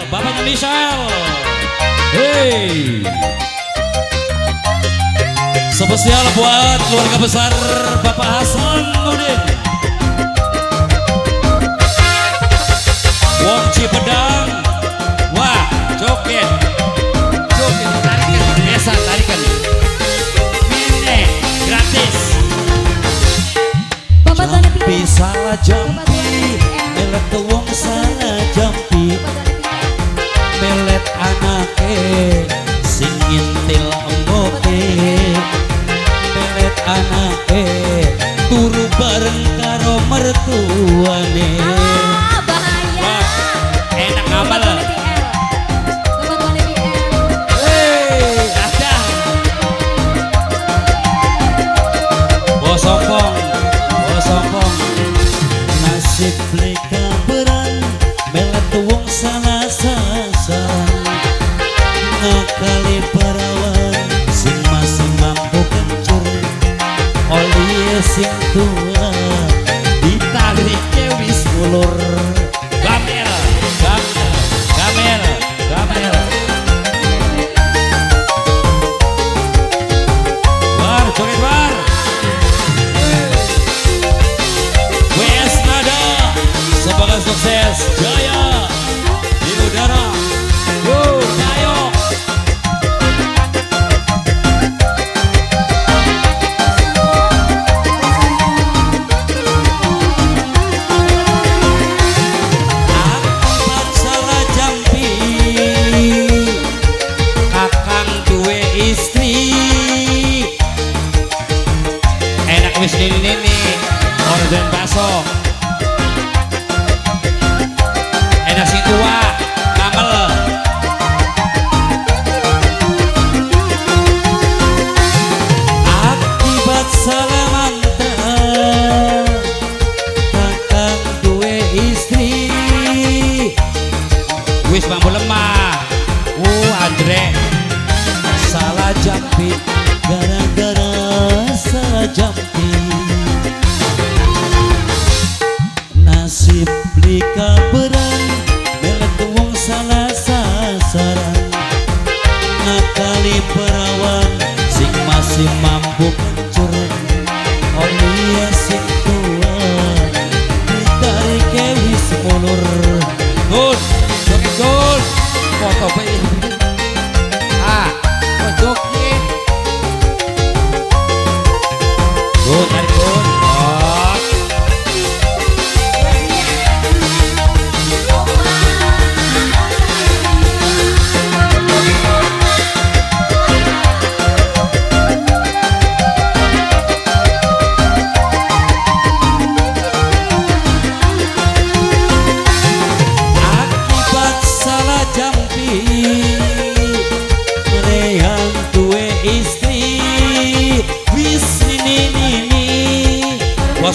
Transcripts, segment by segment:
bapaknya Michelle. Hey, spesial buat keluarga besar Bapak Hasan Nudin, Wong Cipedang. Wah, joget, joget, tarikan, biasa tarikan. Ini gratis. Jampi salah jampi, melet wong salah jampi, melet anake sing ngintil emboke, melet anake turu bareng karo mertuane. Bahaya. Enak amal. Sombong, oh sombong. Nasib mereka beran, melet wong salah sasaran, ngakali perawan sing masih mampu kencur, oli sing tua ditarik wis mulur. Gamer, gamer, gamer, gamer. Bar, joget bar. Semoga sukses jaya di udara. Ayo. Akibat salah jampi, kakang duwe istri. Enak wis nini orden baso. Nasi tua, kamel. Akibat salah mantra, kakang duwe istri. Wis mampu lemah. Andre salah jampi, gara-gara salah jampi. Nasib lika beran, wong salah sasaran, ngakali perawan sing masih mampu kencur, oli sing tua ditarik wis mulur. Gun, joget gun, foto bae. Joget. Gun, tarik gun.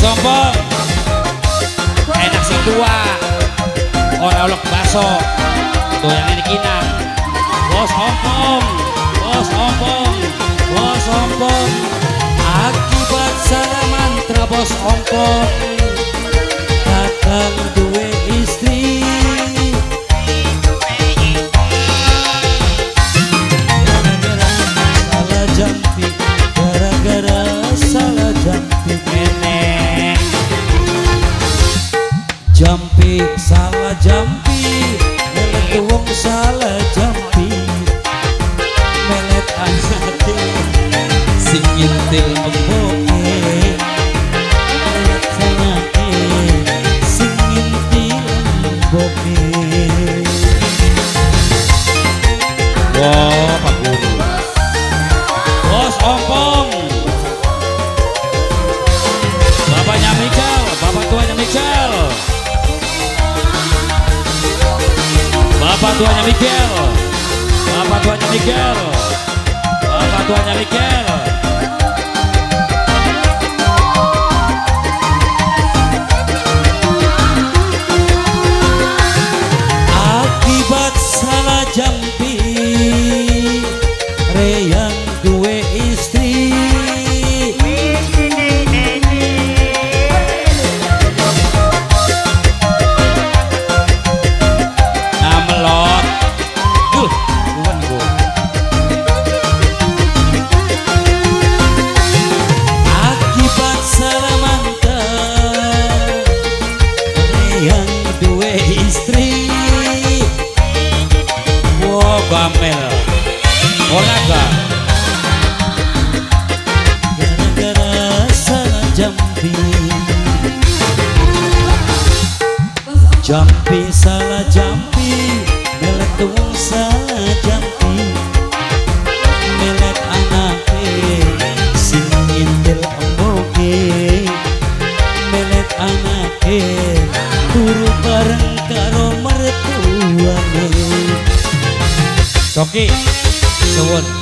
Sombong, enak sing tua, orang olok baso, tuh yang ini kinang. Bos ompong, bos ompong, bos ompong. Akibat salah mantra bos ompong, kakang duwe istri. Gara-gara salah jampi, gara-gara salah jampi. Jampi salah jampi, melet wong salah jampi, melet anake sing ngintil emboke, melet anake sing ngintil emboke. Wah, Pak Guru, bos ompong, bapaknya Michelle, bapak tuanya Michelle. Bapak tuanya Mikel, bapak tuanya Mikel, bapak tuanya Mikel. Akibat salah jampi, reyang duwe istri. Melot istri. Wow, gamel. Olaga. Gara-gara salah jampi. Jampi salah jampi, melek tuwung salah jampi. Melek anake sing intil emboke. Melek anake turu bareng karo mertuane. Coki, suwun.